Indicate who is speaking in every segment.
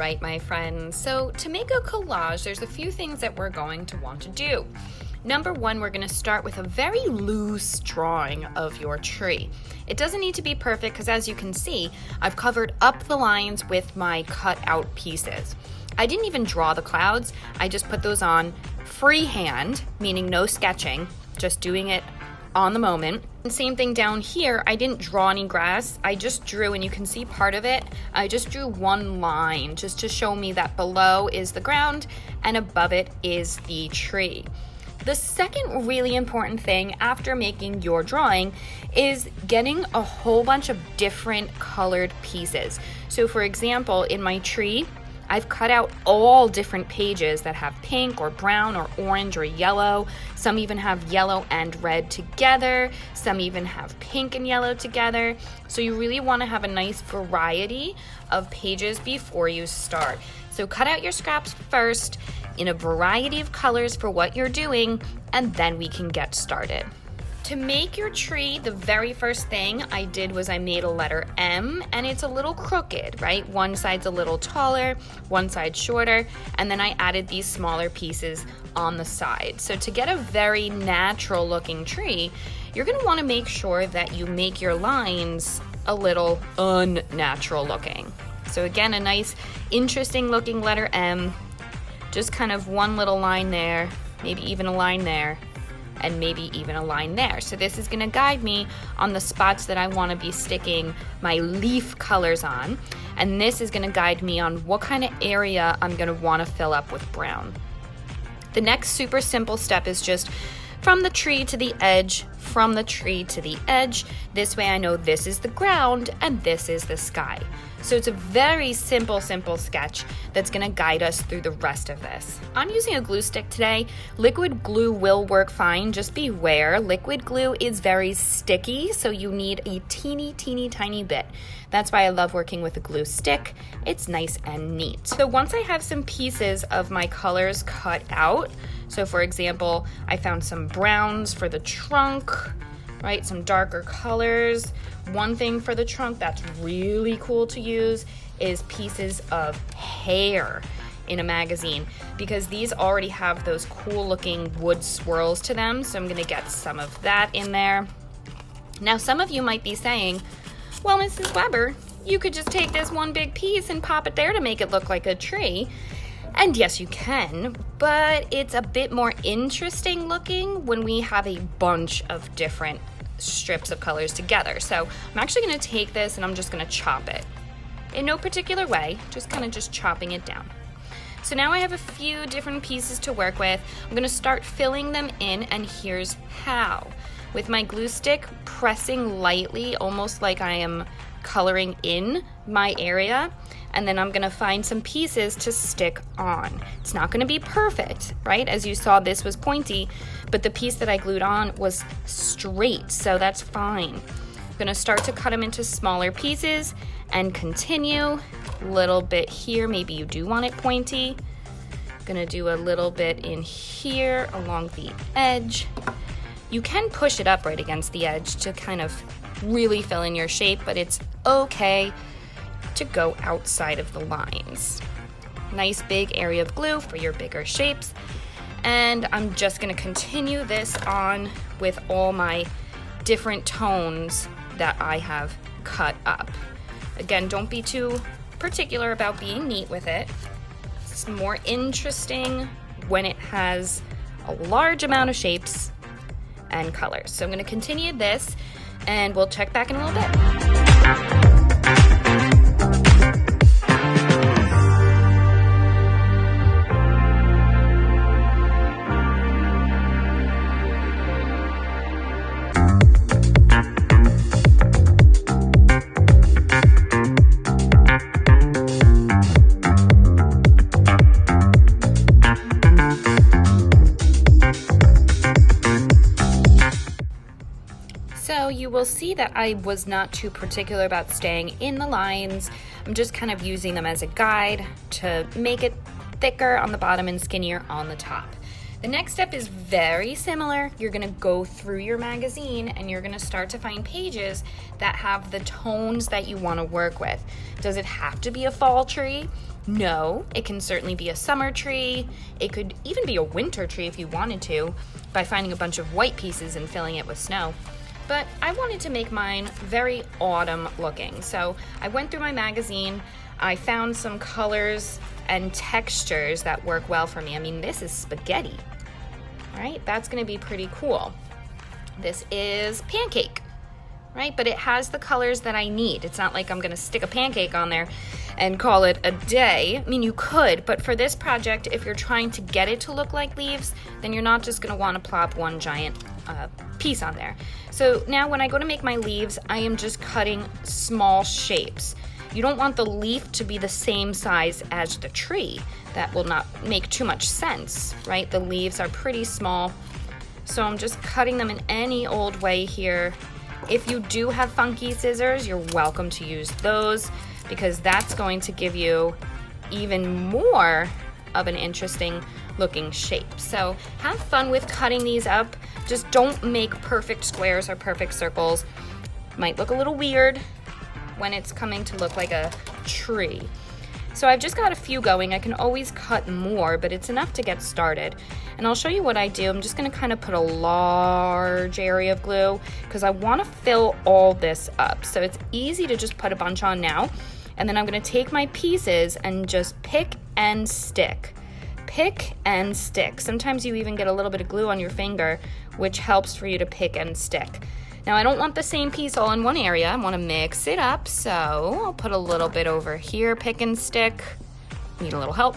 Speaker 1: right, my friends. So to make a collage, there's a few things that we're going to want to do. Number one, we're going to start with a very loose drawing of your tree. It doesn't need to be perfect because, as you can see, I've covered up the lines with my cut out pieces. I didn't even draw the clouds. I just put those on freehand, meaning no sketching, just doing it on the moment. And same thing down here, I didn't draw any grass. I just drew, and you can see part of it, I just drew one line just to show me that below is the ground and above it is the tree. The second really important thing after making your drawing is getting a whole bunch of different colored pieces. So for example, in my tree, I've cut out all different pages that have pink or brown or orange or yellow. Some even have yellow and red together. Some even have pink and yellow together. So you really want to have a nice variety of pages before you start. So cut out your scraps first in a variety of colors for what you're doing, and then we can get started. To make your tree, the very first thing I did was I made a letter M, and it's a little crooked, right? One side's a little taller, one side shorter, and then I added these smaller pieces on the side. So to get a very natural looking tree, you're gonna wanna make sure that you make your lines a little unnatural looking. So again, a nice, interesting looking letter M, just kind of one little line there, maybe even a line there, and maybe even a line there. So this is gonna guide me on the spots that I wanna be sticking my leaf colors on. And this is gonna guide me on what kind of area I'm gonna wanna fill up with brown. The next super simple step is just from the tree to the edge, from the tree to the edge. This way I know this is the ground and this is the sky. So it's a very simple sketch that's gonna guide us through the rest of this. I'm using a glue stick today. Liquid glue will work fine, just beware. Liquid glue is very sticky, so you need a teeny tiny bit. That's why I love working with a glue stick. It's nice and neat. So once I have some pieces of my colors cut out, so for example, I found some browns for the trunk, right? Some darker colors. One thing for the trunk that's really cool to use is pieces of hair in a magazine, because these already have those cool looking wood swirls to them. So I'm gonna get some of that in there. Now, some of you might be saying, well, Mrs. Weber, you could just take this one big piece and pop it there to make it look like a tree. And yes, you can, but it's a bit more interesting looking when we have a bunch of different strips of colors together. So I'm actually gonna take this and I'm just gonna chop it. In no particular way, just kind of just chopping it down. So now I have a few different pieces to work with. I'm gonna start filling them in, and here's how. With my glue stick, pressing lightly, almost like I am coloring in my area, and then I'm gonna find some pieces to stick on. It's not gonna be perfect, right? As you saw, this was pointy, but the piece that I glued on was straight, so that's fine. I'm gonna start to cut them into smaller pieces and continue. A little bit here, maybe you do want it pointy. Gonna do a little bit in here along the edge. You can push it up right against the edge to kind of really fill in your shape, but it's okay to go outside of the lines. Nice big area of glue for your bigger shapes. And I'm just gonna continue this on with all my different tones that I have cut up. Again, don't be too particular about being neat with it. It's more interesting when it has a large amount of shapes and colors. So I'm gonna continue this and we'll check back in a little bit. So you will see that I was not too particular about staying in the lines. I'm just kind of using them as a guide to make it thicker on the bottom and skinnier on the top. The next step is very similar. You're gonna go through your magazine and you're gonna start to find pages that have the tones that you wanna work with. Does it have to be a fall tree? No, it can certainly be a summer tree. It could even be a winter tree if you wanted to, by finding a bunch of white pieces and filling it with snow. But I wanted to make mine very autumn looking. So I went through my magazine, I found some colors and textures that work well for me. I mean, this is spaghetti, right? That's gonna be pretty cool. This is pancake, right? But it has the colors that I need. It's not like I'm gonna stick a pancake on there and call it a day. I mean, you could, but for this project, if you're trying to get it to look like leaves, then you're not just gonna wanna plop one giant piece on there. So now when I go to make my leaves, I am just cutting small shapes. You don't want the leaf to be the same size as the tree. That will not make too much sense, right? The leaves are pretty small. So I'm just cutting them in any old way here. If you do have funky scissors, you're welcome to use those, because that's going to give you even more of an interesting looking shape. So have fun with cutting these up. Just don't make perfect squares or perfect circles. Might look a little weird when it's coming to look like a tree. So I've just got a few going. I can always cut more, but it's enough to get started. And I'll show you what I do. I'm just gonna kind of put a large area of glue because I wanna fill all this up. So it's easy to just put a bunch on now. And then I'm gonna take my pieces and just pick and stick. Pick and stick. Sometimes you even get a little bit of glue on your finger, which helps for you to pick and stick. Now I don't want the same piece all in one area. I want to mix it up, so I'll put a little bit over here, pick and stick. Need a little help.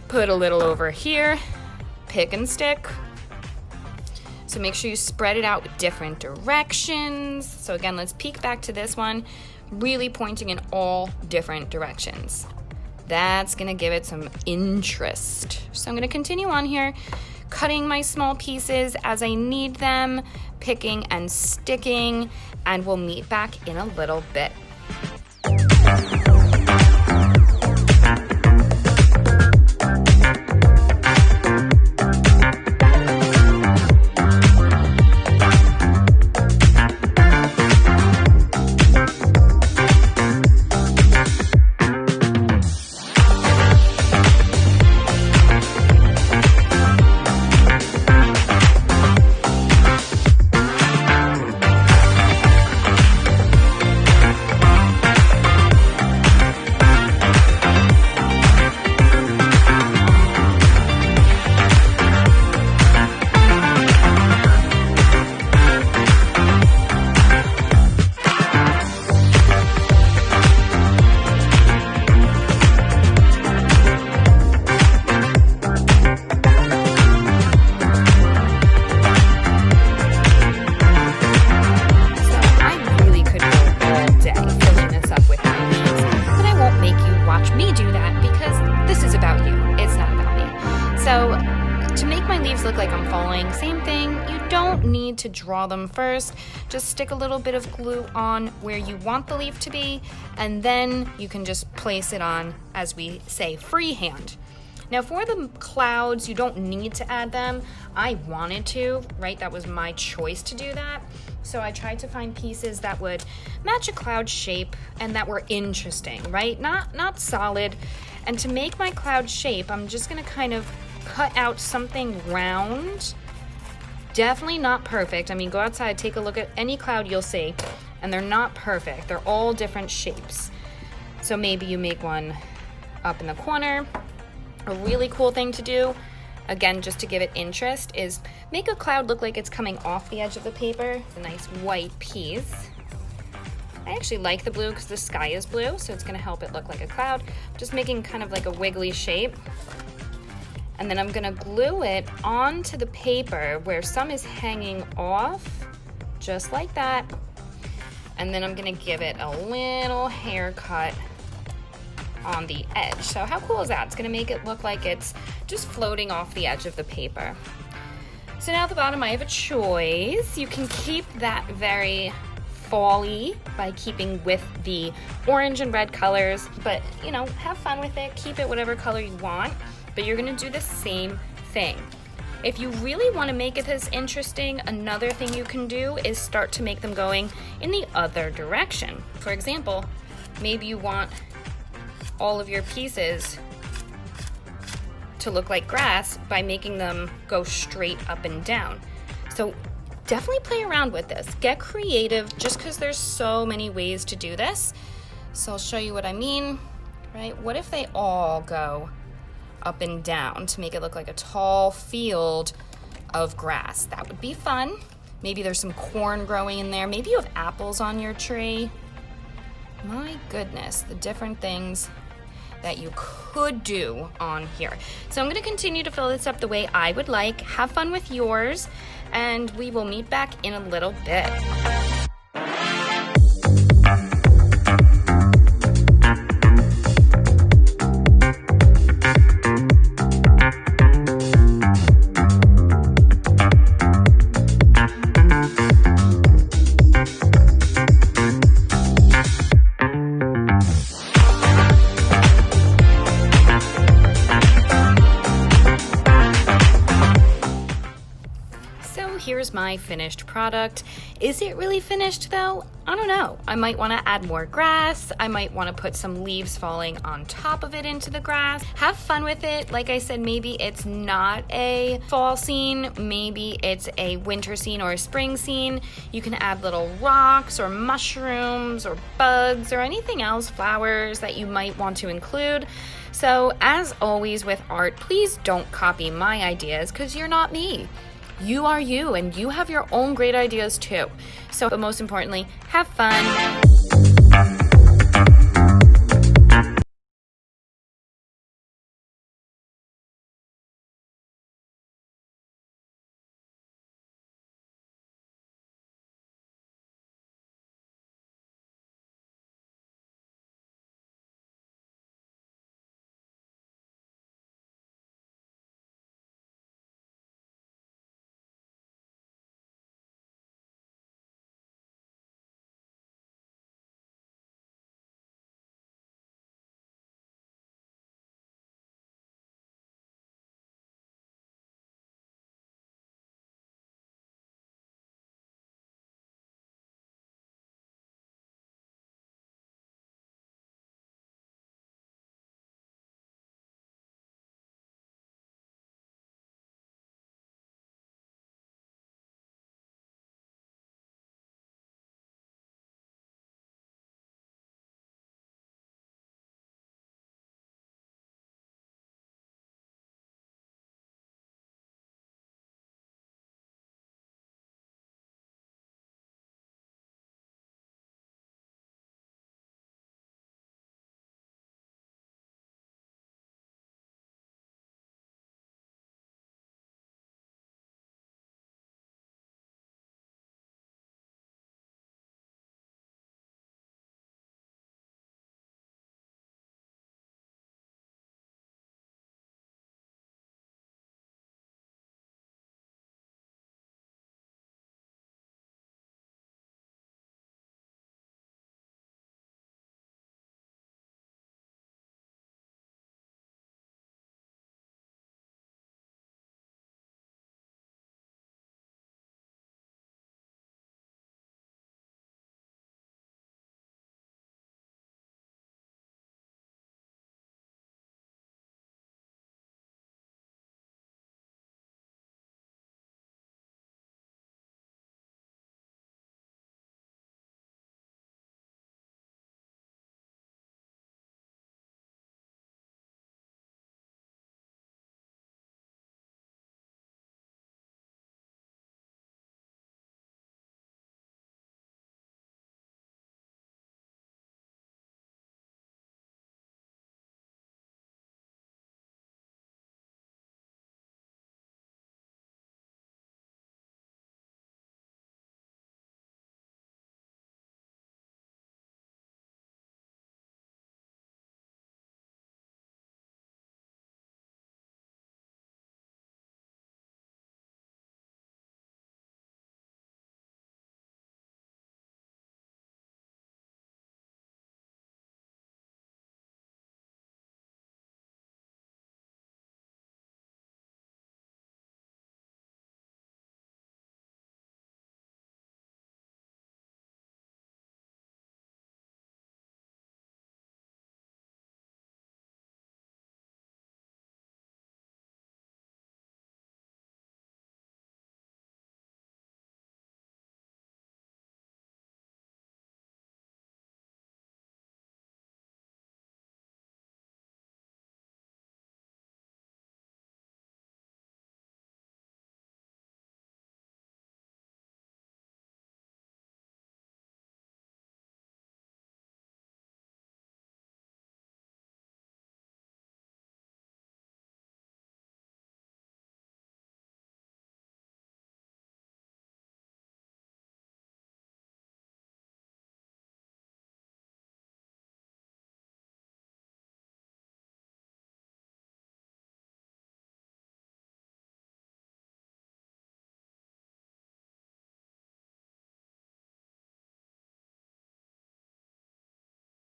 Speaker 1: Put a little over here, pick and stick. So make sure you spread it out with different directions. So again, let's peek back to this one, really pointing in all different directions. That's gonna give it some interest. So I'm gonna continue on here, cutting my small pieces as I need them, picking and sticking, and we'll meet back in a little bit. Look like I'm following. Same thing, you don't need to draw them first. Just stick a little bit of glue on where you want the leaf to be, and then you can just place it on, as we say, freehand. Now for the clouds, you don't need to add them. I wanted to, right? That was my choice to do that. So I tried to find pieces that would match a cloud shape and that were interesting, right? Not solid. And to make my cloud shape, I'm just gonna kind of cut out something round. Definitely not perfect. I mean, go outside, take a look at any cloud you'll see, and they're not perfect. They're all different shapes. So maybe you make one up in the corner. A really cool thing to do, again, just to give it interest, is make a cloud look like it's coming off the edge of the paper. A nice white piece. I actually like the blue because the sky is blue, so it's gonna help it look like a cloud. Just making kind of like a wiggly shape. And then I'm gonna glue it onto the paper where some is hanging off, just like that. And then I'm gonna give it a little haircut on the edge. So how cool is that? It's gonna make it look like it's just floating off the edge of the paper. So now at the bottom I have a choice. You can keep that very fall-y by keeping with the orange and red colors, but you know, have fun with it. Keep it whatever color you want, but you're gonna do the same thing. If you really want to make it this interesting, another thing you can do is start to make them going in the other direction. For example, maybe you want all of your pieces to look like grass by making them go straight up and down. So definitely play around with this. Get creative just because there's so many ways to do this. So I'll show you what I mean, right? What if they all go up and down to make it look like a tall field of grass? That would be fun. Maybe there's some corn growing in there. Maybe you have apples on your tree. My goodness, the different things that you could do on here. So I'm going to continue to fill this up the way I would like. Have fun with yours, and we will meet back in a little bit. Here's my finished product. Is it really finished though? I don't know. I might want to add more grass. I might want to put some leaves falling on top of it into the grass. Have fun with it. Like I said, maybe it's not a fall scene. Maybe it's a winter scene or a spring scene. You can add little rocks or mushrooms or bugs or anything else, flowers that you might want to include. So as always with art, please don't copy my ideas because you're not me. You are you, and you have your own great ideas too. So, but most importantly, have fun.